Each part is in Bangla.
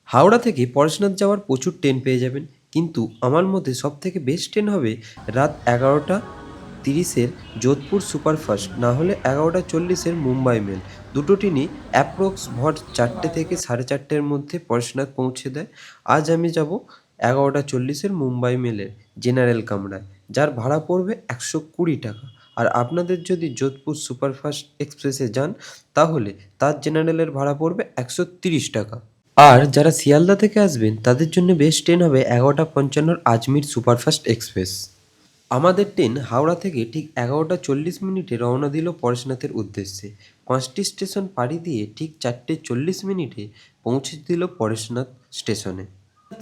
হাওড়া থেকে পরেশনাথ যাওয়ার প্রচুর ট্রেন পেয়ে যাবেন, কিন্তু আমার মতে সবথেকে বেস্ট ট্রেন হবে রাত 11টা 30-এর যোধপুর সুপারফাস্ট, না হলে 11টা 40-এর মুম্বাই মেল। দুটো ট্রেনই অ্যাপ্রক্স ভর 4টে থেকে 4:30-এর মধ্যে পরেশনাথ পৌঁছে দেয়। আজ আমি যাব 11টা 40-এর মুম্বাই মেলের জেনারেল কামরায়, যার ভাড়া পড়বে 120 টাকা। আর আপনাদের যদি যোধপুর সুপারফাস্ট এক্সপ্রেসে যান, তাহলে তার জেনারেলের ভাড়া পড়বে 130 টাকা। আর যারা শিয়ালদা থেকে আসবেন তাদের জন্য বেস্ট ট্রেন হবে 11টা 55-র আজমির সুপারফাস্ট এক্সপ্রেস। আমাদের ট্রেন হাওড়া থেকে ঠিক 11টা 40 মিনিটে রওনা দিল পরেশনাথের উদ্দেশ্যে। 5টি স্টেশন পাড়ি দিয়ে ঠিক 4টে 40 মিনিটে পৌঁছে দিল পরেশনাথ স্টেশনে।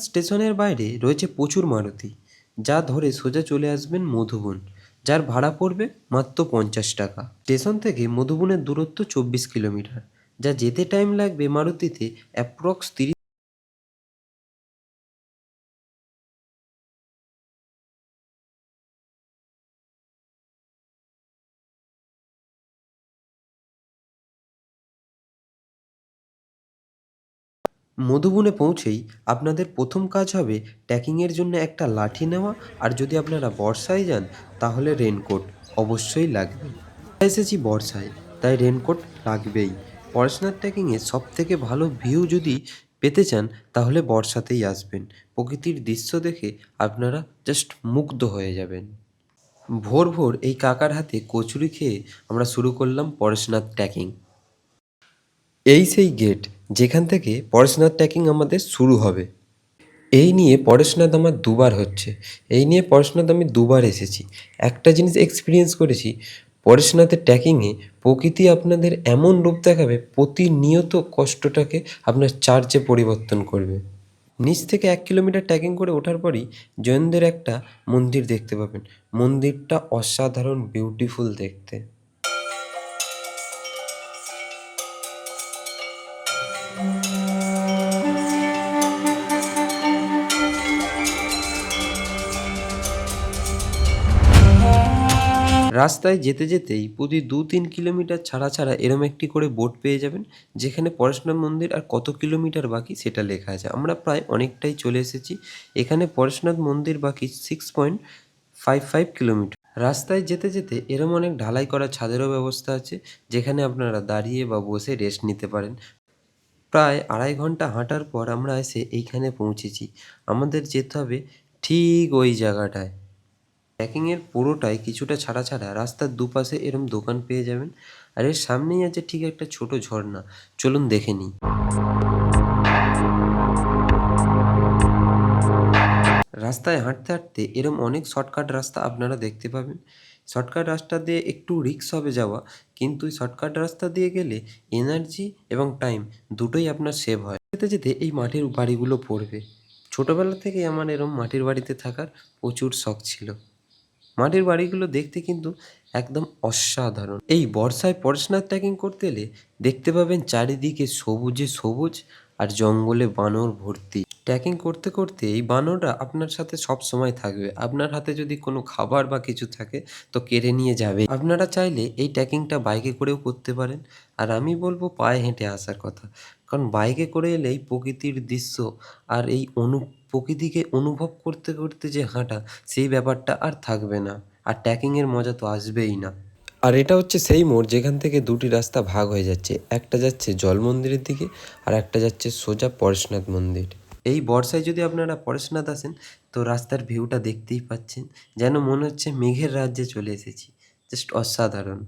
স্টেশনের বাইরে রয়েছে প্রচুর মারুতি, যা ধরে সোজা চলে আসবেন মধুবন, যার ভাড়া পড়বে মাত্র 50 টাকা। স্টেশন থেকে মধুবনের দূরত্ব 24 কিলোমিটার, যা যেতে টাইম লাগবে মারুতিতে অ্যাপ্রক্স 30। মধুবনে পৌঁছেই আপনাদের প্রথম কাজ হবে ট্রেকিংয়ের জন্য একটা লাঠি নেওয়া, আর যদি আপনারা বর্ষায় যান তাহলে রেনকোট অবশ্যই লাগবে। আমরা এসেছি বর্ষায়, তাই রেনকোট লাগবেই। পরেশনাথ ট্রেকিংয়ে সবথেকে ভালো ভিউ যদি পেতে চান তাহলে বর্ষাতেই আসবেন। প্রকৃতির দৃশ্য দেখে আপনারা জাস্ট মুগ্ধ হয়ে যাবেন। ভোর ভোর এই কাকার হাতে কচুরি খেয়ে আমরা শুরু করলাম পরেশনাথ ট্রেকিং। এই সেই গেট যেখান থেকে পরেশনাথ ট্রেকিং আমাদের শুরু হবে। এই নিয়ে পরেশনাথ আমার দুবার হচ্ছে। এই নিয়ে পরেশনাথ আমি দুবার এসেছি। একটা জিনিস এক্সপিরিয়েন্স করেছি, পরেশনাথের ট্রেকিংয়ে প্রকৃতি আপনাদের এমন রূপ দেখাবে, প্রতিনিয়ত কষ্টটাকে আপনার চার্জে পরিবর্তন করবে। নিচ থেকে 1 কিলোমিটার ট্রেকিং করে ওঠার পরই জৈনদের একটা মন্দির দেখতে পাবেন। মন্দিরটা অসাধারণ বিউটিফুল দেখতে। রাস্তায় যেতে যেতেই প্রতি 2-3 কিলোমিটার ছাড়া ছাড়া এরম একটি করে বোর্ড পেয়ে যাবেন, যেখানে পরেশনাথ মন্দির আর কত কিলোমিটার বাকি সেটা লেখা আছে। আমরা প্রায় অনেকটাই চলে এসেছি। এখানে পরেশনাথ মন্দির বাকি 6.55 কিলোমিটার। রাস্তায় যেতে যেতে এরম অনেক ঢালাই করা ছাদেরও ব্যবস্থা আছে, যেখানে আপনারা দাঁড়িয়ে বা বসে রেস্ট নিতে পারেন। প্রায় 2.5 ঘন্টা হাঁটার পর আমরা এসে এইখানে পৌঁছেছি। আমাদের যেতে হবে ঠিক ওই জায়গাটায়। ট্রেকিংয়ের পুরোটাই কিছুটা ছাড়া ছাড়া রাস্তার দুপাশে এরম দোকান পেয়ে যাবেন, আর এর সামনেই আছে ঠিক একটা ছোট ঝর্ণা। চলুন দেখে নিই। রাস্তায় হাঁটতে হাঁটতে এরম অনেক শর্টকাট রাস্তা আপনারা দেখতে পাবেন। শর্টকাট রাস্তা দিয়ে একটু রিস্ক হবে যাওয়া, কিন্তু এই শর্টকাট রাস্তা দিয়ে গেলে এনার্জি এবং টাইম দুটোই আপনার সেভ হয়। যেতে যেতে এই মাটির বাড়িগুলো পড়বে। ছোটোবেলা থেকেই আমার এরম মাটির বাড়িতে থাকার প্রচুর শখ ছিল। মাটির বাড়িগুলো দেখতে কিন্তু একদম অসাধারণ। এই বর্ষায় পরেশনাথ ট্রেকিং করতে এলে দেখতে পাবেন চারিদিকে সবুজে সবুজ আর জঙ্গলে বানর ভর্তি। ট্রেকিং করতে করতে এই বানররা আপনার সাথে সব সময় থাকবে। আপনার হাতে যদি কোনো খাবার বা কিছু থাকে তো কেড়ে নিয়ে যাবে। আপনারা চাইলে এই ট্রেকিংটা বাইকে করেও করতে পারেন, আর আমি বলবো পায়ে হেঁটে আসার কথা। কারণ বাইকে করে এলে এই প্রকৃতির দৃশ্য আর এই প্রকৃতিকে অনুভব করতে করতে যে হাঁটা, সেই ব্যাপারটা আর থাকবে না। আর ট্রেকিংয়ের মজা তো আসবেই না। আর এটা হচ্ছে সেই মোড় যেখান থেকে দুটি রাস্তা ভাগ হয়ে যাচ্ছে। একটা যাচ্ছে জল মন্দিরের দিকে, আর একটা যাচ্ছে সোজা পরেশনাথ মন্দির। এই বর্ষায় যদি আপনারা পরেশনাথ আসেন তো রাস্তার ভিউটা দেখতেই পাচ্ছেন, যেন মনে হচ্ছে মেঘের রাজ্যে চলে এসেছি। জাস্ট অসাধারণ।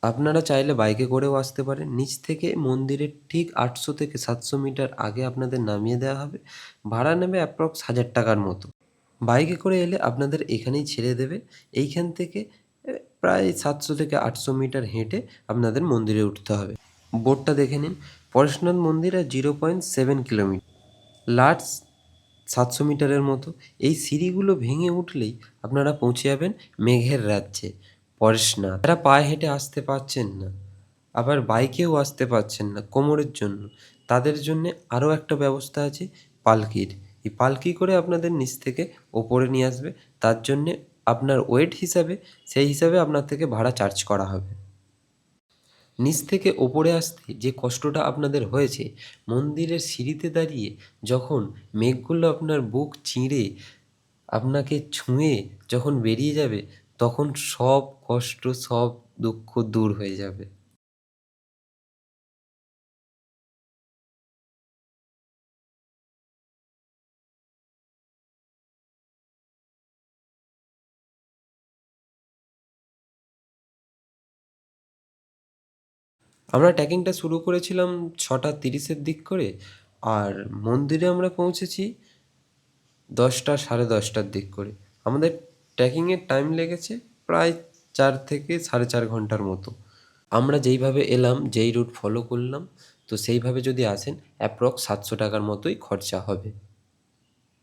আপনারা চাইলে বাইকে করেও আসতে পারেন। নিচ থেকে মন্দিরের ঠিক 800 থেকে 700 মিটার আগে আপনাদের নামিয়ে দেওয়া হবে। ভাড়া নেবে অ্যাপ্রক্স 1000 টাকার মতো। বাইকে করে এলে আপনাদের এখানেই ছেড়ে দেবে। এইখান থেকে প্রায় 700 থেকে 800 মিটার হেঁটে আপনাদের মন্দিরে উঠতে হবে। বোর্ডটা দেখে নিন, পরেশনাথ মন্দির আর 0.7 কিলোমিটার, লাস্ট 700 মিটারের মতো। এই সিঁড়িগুলো ভেঙে উঠলেই আপনারা পৌঁছে যাবেন মেঘের রাজ্যে পরেশনাথ। যারা পায়ে হেঁটে আসতে পারছেন না, আবার বাইকেও আসতে পারছেন না কোমরের জন্য, তাদের জন্যে আরও একটা ব্যবস্থা আছে পালকির। এই পালকি করে আপনাদের নিচ থেকে ওপরে নিয়ে আসবে। তার জন্যে আপনার ওয়েট হিসাবে, সেই হিসাবে আপনার থেকে ভাড়া চার্জ করা হবে। নিচ থেকে ওপরে আসতে যে কষ্টটা আপনাদের হয়েছে, মন্দিরের সিঁড়িতে দাঁড়িয়ে যখন মেঘগুলো আপনার বুক চিরে আপনাকে ছুঁয়ে যখন বেরিয়ে যাবে, তখন সব কষ্ট, সব দুঃখ দূর হয়ে যাবে। আমরা ট্রেকিংটা শুরু করেছিলাম 6:30-এর দিক করে, আর মন্দিরে আমরা পৌঁছেছি 10টা, সাড়ে 10টার দিক করে। আমাদের ট্রেকিংয়ের টাইম লেগেছে প্রায় 4 থেকে সাড়ে 4 ঘন্টার মতো। আমরা যেইভাবে এলাম, যেই রুট ফলো করলাম, তো সেইভাবে যদি আসেন অ্যাপ্রক্স 700 টাকার মতোই খরচা হবে।